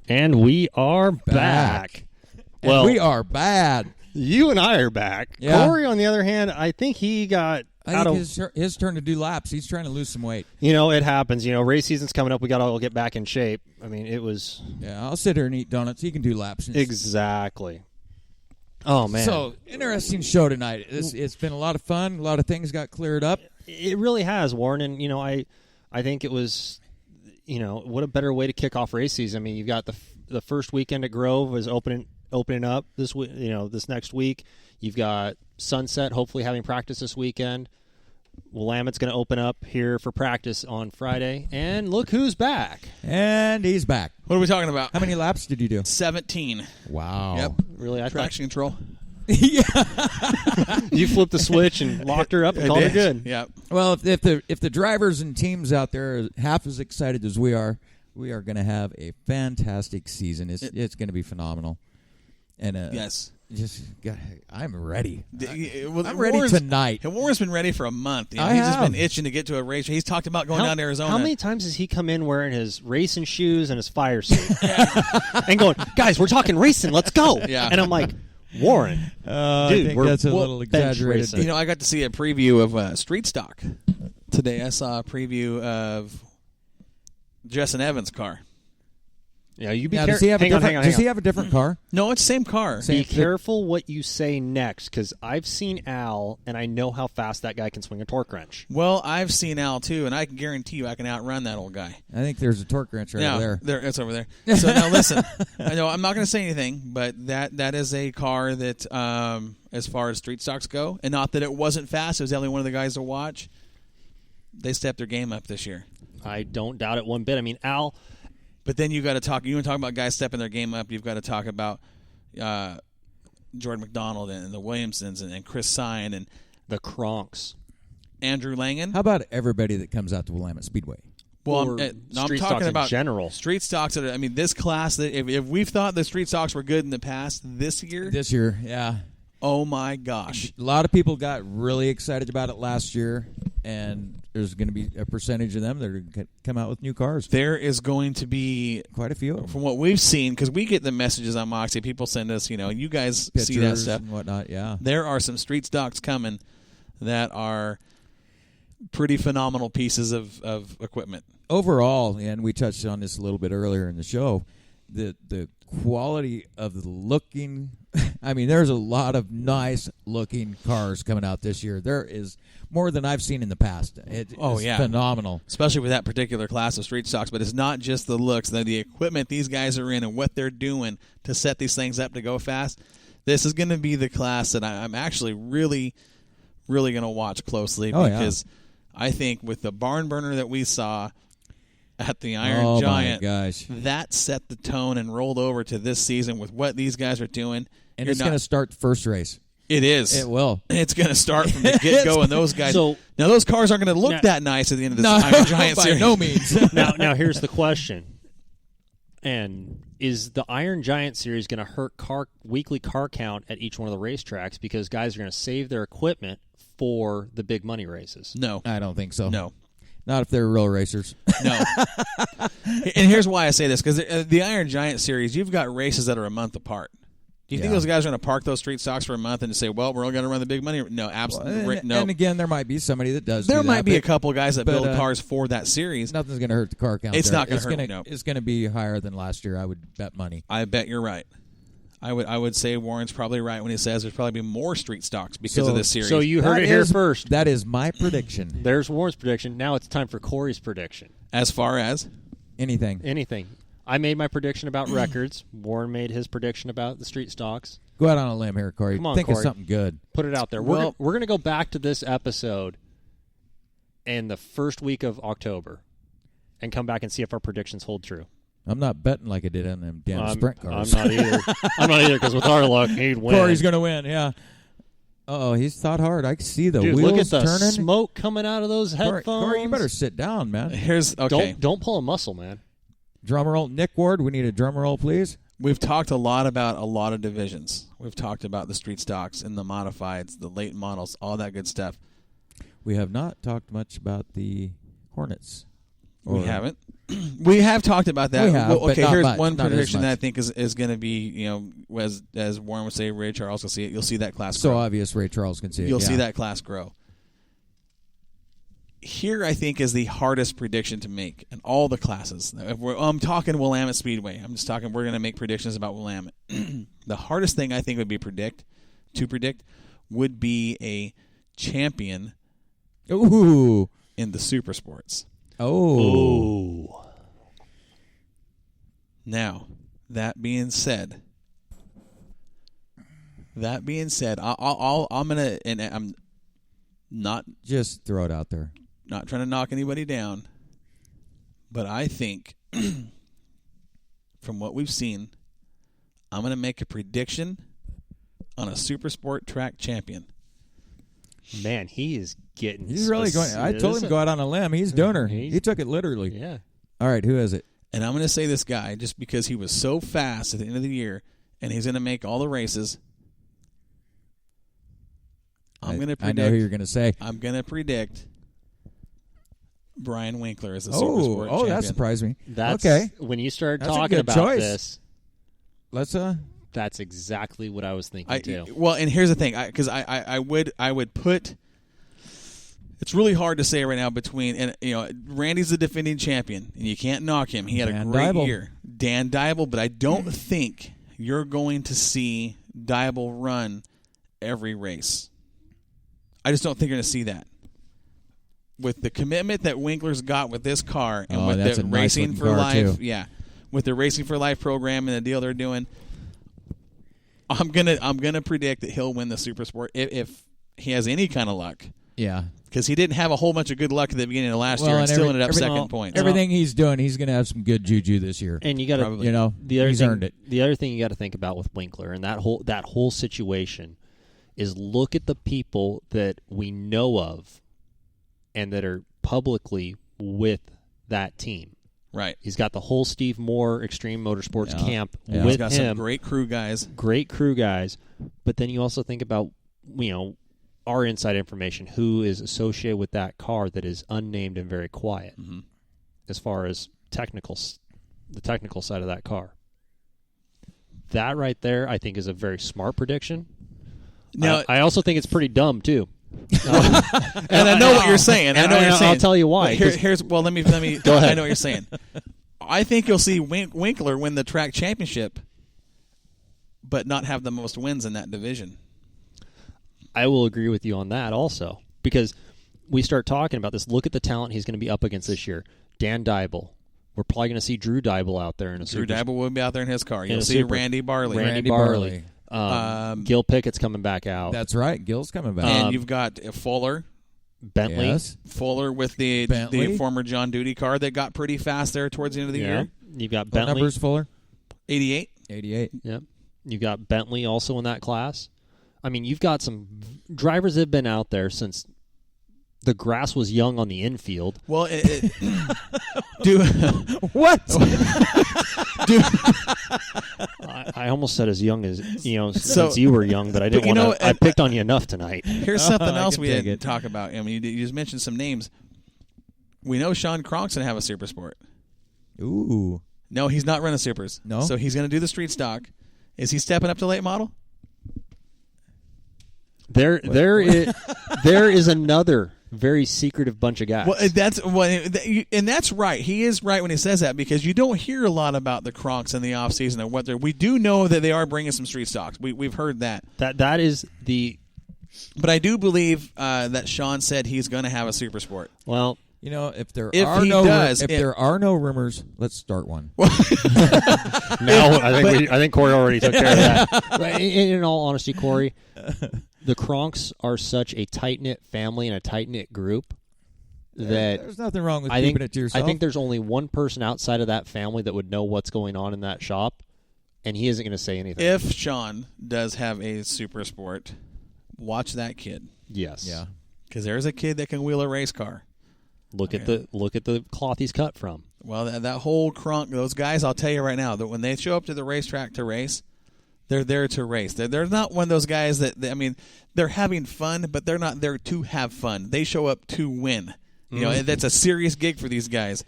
And we are back. Well, we are bad. You and I are back. Yeah. Corey, on the other hand, I think he got his turn to do laps. He's trying to lose some weight. It happens. Race season's coming up. We got to all get back in shape. I mean, it was... Yeah, I'll sit here and eat donuts. He can do laps. Exactly. Oh, man. So, interesting show tonight. It's been a lot of fun. A lot of things got cleared up. It really has, Warren. And, I think it was... what a better way to kick off race season. I mean, you've got the first weekend at Grove is opening up this week. This next week, you've got Sunset hopefully having practice this weekend. Willamette's going to open up here for practice on Friday, and look who's back. And he's back. What are we talking about? How many laps did you do? 17. Wow. Yep. Really, Traction control. Yeah. You flipped the switch and locked her up and called her good. Yeah. Well, if the drivers and teams out there are half as excited as we are going to have a fantastic season. It's going to be phenomenal. And yes, I'm ready. I'm Warren's ready tonight. Warren's been ready for a month. He's just been itching to get to a race. He's talked about going down to Arizona. How many times has he come in wearing his racing shoes and his fire suit and going, guys, we're talking racing, let's go. Yeah. And I'm like, Warren, dude, I think that's a little exaggerated. I got to see a preview of Street Stock today. I saw a preview of Justin Evans' car. Yeah, you be now, careful. Does he have a different car? No, it's the same car. Be careful what you say next, because I've seen Al, and I know how fast that guy can swing a torque wrench. Well, I've seen Al, too, and I can guarantee you I can outrun that old guy. I think there's a torque wrench over there. It's over there. So now listen, I know I'm not going to say anything, but that is a car that, as far as street stocks go, and not that it wasn't fast, it was only one of the guys to watch, they stepped their game up this year. I don't doubt it one bit. I mean, Al... But then you got to talk. You want to talk about guys stepping their game up. You've got to talk about Jordan McDonald and the Williamsons and Chris Sine and the Kronks, Andrew Langan. How about everybody that comes out to Willamette Speedway? Well, I'm talking about general street stocks. This class. If we've thought the street stocks were good in the past, this year, yeah. Oh my gosh! A lot of people got really excited about it last year, and there's going to be a percentage of them that are going to come out with new cars. There is going to be quite a few from what we've seen, because we get the messages on Moxie. People send us, you guys pictures see that stuff and whatnot. Yeah, there are some street stocks coming that are pretty phenomenal pieces of equipment. Overall, and we touched on this a little bit earlier in the show, the quality of the looking. I mean, there's a lot of nice-looking cars coming out this year. There is more than I've seen in the past. It's phenomenal. Especially with that particular class of street stocks. But it's not just the looks. The equipment these guys are in and what they're doing to set these things up to go fast. This is going to be the class that I'm actually really, really going to watch closely because I think with the barn burner that we saw at the Iron Giant, that set the tone and rolled over to this season with what these guys are doing. And it's going to start the first race. It is. It will. It's going to start from the get-go, and those guys. Now, those cars aren't going to look that nice at the end of this Iron Giant series. By no means. Now, here's the question. And is the Iron Giant series going to hurt weekly car count at each one of the racetracks because guys are going to save their equipment for the big money races? No. I don't think so. No. Not if they're real racers. No. And here's why I say this, because the Iron Giant series, you've got races that are a month apart. Do you think those guys are going to park those street stocks for a month and just say, well, we're only going to run the big money? No, absolutely. No. And again, there might be somebody that does There do might that, be a couple guys that build cars for that series. Nothing's going to hurt the car count. It's not going to hurt. No. It's going to be higher than last year, I would bet money. I bet you're right. I would say Warren's probably right when he says there's probably be more street stocks because of this series. So you heard it here first. That is my prediction. There's Warren's prediction. Now it's time for Corey's prediction. As far as? Anything. I made my prediction about records. Warren made his prediction about the street stocks. Go out on a limb here, Corey. Come on, Think Corey. of something good. Put it out there. We're going to go back to this episode in the first week of October and come back and see if our predictions hold true. I'm not betting like I did on them damn sprint cars. I'm not either. I'm not either because with our luck, he'd win. Corey's going to win, yeah. He's thought hard. I can see the wheels look at the turning. smoke coming out of those headphones. Corey, you better sit down, man. Don't pull a muscle, man. Drum roll. Nick Ward, we need a drum roll, please. We've talked a lot about a lot of divisions. We've talked about the street stocks and the modifieds, the late models, all that good stuff. We have not talked much about the Hornets. Or, we haven't. We have talked about that. We have, Well, but okay, not here's much, one not as prediction that I much. think is going to be, as Warren would say, Ray Charles will see it. You'll see that class So grow. obvious Ray Charles can see it. You'll yeah. see that class grow. Here, I think, is the hardest prediction to make in all the classes. I'm talking Willamette Speedway. I'm just talking. We're going to make predictions about Willamette. The hardest thing I think would be predict would be a champion Ooh. in the super sports. Oh. Now, that being said, I'm gonna, and I'm not Just throw it out there. not trying to knock anybody down, but I think from what we've seen, I'm going to make a prediction on a super sport track champion. Man, he is getting. He's really going. I told him to go out on a limb. He's doing her. He took it literally. Yeah. All right, who is it? And I'm going to say this guy just because he was so fast at the end of the year, and he's going to make all the races. I'm going to predict. I know who you're going to say. I'm going to predict Brian Winkler as a super sport champion. That surprised me. That's okay. When you started That's a talking good about choice. this, Let's that's exactly what I was thinking too. Well, and here's the thing, because I would put. It's really hard to say right now between, and Randy's the defending champion, and you can't knock him. He had Dan a great Dybel. year, Dan Dybel, but I don't think you're going to see Dybel run every race. I just don't think you're going to see that. With the commitment that Winkler's got with this car and with that's the a nice Racing looking for car, Life, too. yeah, with the Racing for Life program and the deal they're doing, I'm gonna predict that he'll win the Super Sport if he has any kind of luck. Yeah. Because he didn't have a whole bunch of good luck at the beginning of last year Well, and still ended up second points. Everything he's doing, he's going to have some good juju this year. And you got to, Probably. the other he's thing, earned it. The other thing you got to think about with Winkler and that whole situation is look at the people that we know of and that are publicly with that team. Right. He's got the whole Steve Moore Extreme Motorsports camp Yeah. with He's got him. some great crew guys. Great crew guys. But then you also think about, our inside information, who is associated with that car that is unnamed and very quiet as far as the technical side of that car. That right there, I think, is a very smart prediction. Now, I also think it's pretty dumb, too. and I know what you're saying. I know what you're saying. I'll tell you why. Let me Go ahead. I know what you're saying. I think you'll see Winkler win the track championship, but not have the most wins in that division. I will agree with you on that also, because we start talking about this. Look at the talent he's going to be up against this year. Dan Dybel. We're probably going to see Drew Dybel out there in a Drew super. Dybel will be out there in his car. You'll a see super. Randy Barley. Randy Barley. Gil Pickett's coming back out. That's right. Gil's coming back. And you've got Fuller. Bentley. Yes. Fuller with the former John Duty car that got pretty fast there towards the end of the year. You've got What Bentley. numbers, Fuller? 88. 88. Yep. You've got Bentley also in that class. I mean, you've got some drivers that have been out there since the grass was young on the infield. Well, What? I almost said as young as, since you were young, but I didn't want to. I picked on you enough tonight. Here's something else can we take didn't it. talk about. I mean, you just mentioned some names. We know Sean Cronk's going to have a Super Sport. Ooh. No, he's not running Supers. No? So he's going to do the street stock. Is he stepping up to late model? There is another very secretive bunch of guys. And that's right. He is right when he says that, because you don't hear a lot about the Kronks in the off season and what they're. We do know that they are bringing some street stocks. We've heard that. That is the. But I do believe that Sean said he's going to have a Super Sport. Well, If there If are he no does, there are no rumors, let's start one. now I think Corey already took care of that. But in all honesty, Corey, the Kronks are such a tight-knit family and a tight-knit group that There's nothing wrong with I keeping think it to yourself. I think there's only one person outside of that family that would know what's going on in that shop, and he isn't going to say anything. If Sean does have a Super Sport, watch that kid. Yes. Yeah. Because there's a kid that can wheel a race car. Look at the cloth he's cut from. Well, that whole Kronk, those guys, I'll tell you right now, that when they show up to the racetrack to race, they're there to race. They're not one of those guys that, they're having fun, but they're not there to have fun. They show up to win. That's a serious gig for these guys.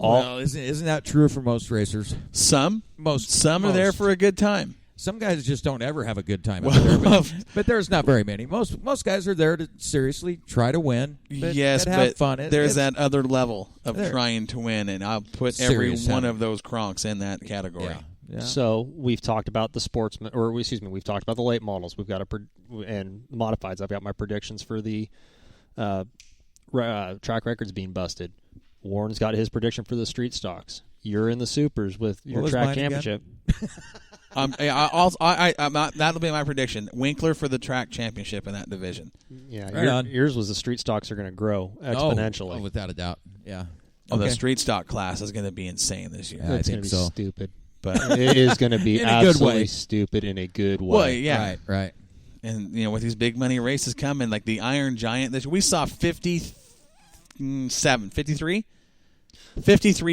Well, isn't that true for most racers? Some are there for a good time. Some guys just don't ever have a good time out there, but there's not very many. Most guys are there to seriously try to win. Yes, have but fun. There's that other level of trying to win, and I'll put every one of those Kronks in that category. Yeah. So we've talked about the sportsmen, we've talked about the late models. We've got and modifieds. I've got my predictions for the track records being busted. Warren's got his prediction for the street stocks. You're in the supers with your track championship. That'll be my prediction. Winkler for the track championship in that division. Yeah, yours was the street stocks are going to grow exponentially. Oh, without a doubt. Yeah. The street stock class is going to be insane this year. Yeah, it's going to be so. stupid. But it is going to be absolutely stupid in a good way. Well, yeah. Right. And, with these big money races coming, like the Iron Giant, we saw 53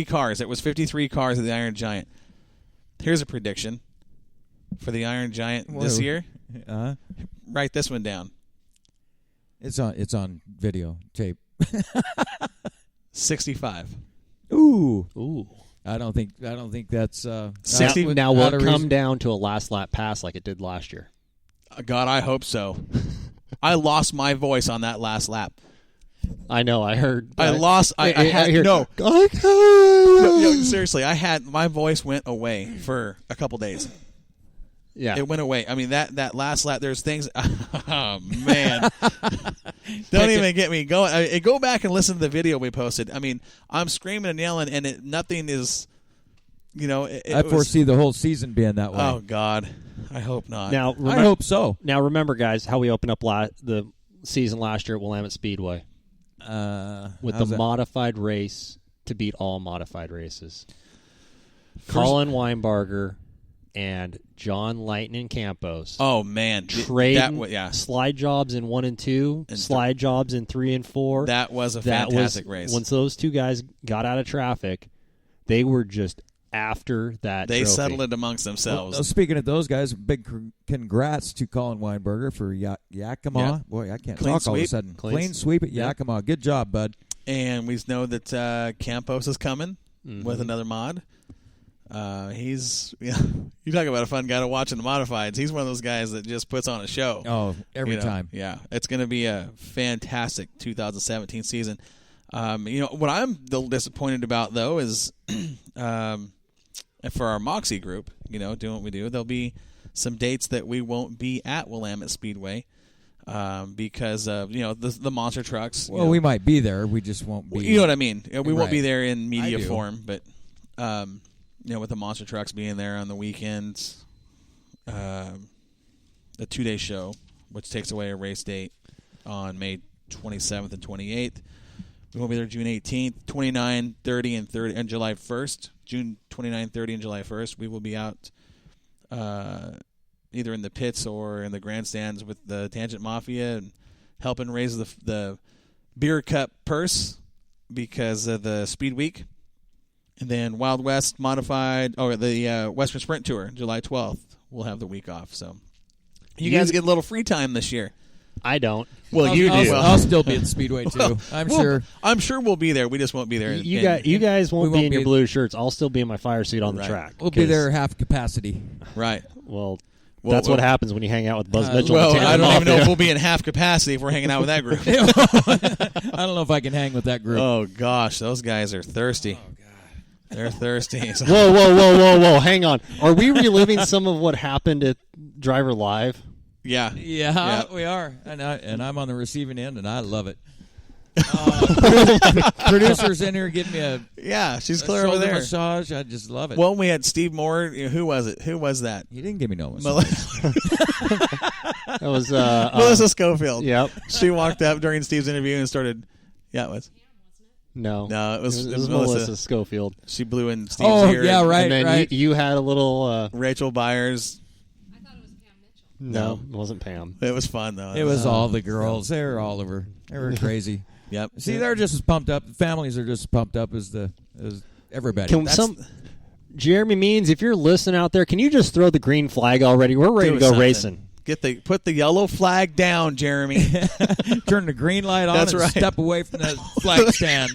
cars. It was 53 cars of the Iron Giant. Here's a prediction for the Iron Giant this year. Write this one down. It's on video tape. 65. Ooh. I don't think that's 60. Now will it come down to a last lap pass like it did last year? God, I hope so. I lost my voice on that last lap. I know. I heard. I lost. I had no. Seriously, my voice went away for a couple days. Yeah, it went away. I mean, that last lap. There's things. Oh man! Don't even get me going. Go back and listen to the video we posted. I mean, I'm screaming and yelling, and nothing is. I foresee the whole season being that way. Oh God, I hope not. Now I hope so. Now remember, guys, how we opened up the season last year at Willamette Speedway with the modified race to beat all modified races. Colin Weinbarger and John Lightning Campos. Oh man, trading slide jobs in 1 and 2, slide jobs in 3 and 4. That was a fantastic race. Once those two guys got out of traffic, they were just after that. They trophy. settled it amongst themselves. Well, speaking of those guys, big congrats to Colin Weinberger for Yakima. Yeah. Boy, I can't Clean talk sweep. all of a sudden. Clean sweep at Yakima. Good job, bud. And we know that Campos is coming with another mod. He's you talk about a fun guy to watch in the modifieds. He's one of those guys that just puts on a show. Oh, every time. Yeah, it's going to be a fantastic 2017 season. What I'm a little disappointed about though is for our Moxie group, doing what we do, there'll be some dates that we won't be at Willamette Speedway because of the monster trucks. Well, we might be there. We just won't be. You know what I mean? We won't be there in media I do. form, but with the monster trucks being there on the weekends, the 2-day show, which takes away a race date on May 27th and 28th. We won't be there June 18th, 29, 30, and July 1st. June 29, 30, and July 1st. We will be out either in the pits or in the grandstands with the Tangent Mafia and helping raise the beer cup purse because of the Speed Week. And then Wild West Modified, the Western Sprint Tour, July 12th. We'll have the week off. So you guys get a little free time this year. I don't. Well, you do. I'll still be at Speedway too. I'm sure. I'm sure we'll be there. We just won't be there. You guys won't be in your blue shirts. I'll still be in my fire seat on the track. We'll be there half capacity. Right. Well, that's what happens when you hang out with Buzz Mitchell. Well, I don't even know if we'll be in half capacity if we're hanging out with that group. I don't know if I can hang with that group. Oh gosh, those guys are thirsty. Oh god, they're thirsty. Whoa! Hang on. Are we reliving some of what happened at Driver Live? Yeah, we are, and I'm on the receiving end, and I love it. Producer's in here getting me she's clear over there. Massage. I just love it. Well, we had Steve Moore. Who was it? Who was that? He didn't give me no massage. That was Melissa Schofield. Yep. She walked up during Steve's interview and started. Yeah, it was. No, it was Melissa Schofield. She blew in Steve's ear. Oh, yeah, right. And then right. You had a little Rachel Byers. I thought it was Pam Mitchell. No, it wasn't Pam. It was fun though. It was all the girls. They were all over. They were crazy. Yep. See, they're just as pumped up. Families are just as pumped up as everybody. Jeremy Means, if you're listening out there, can you just throw the green flag already? We're ready to go racing. Put the yellow flag down, Jeremy. Turn the green light on That's and right. step away from the flag stand.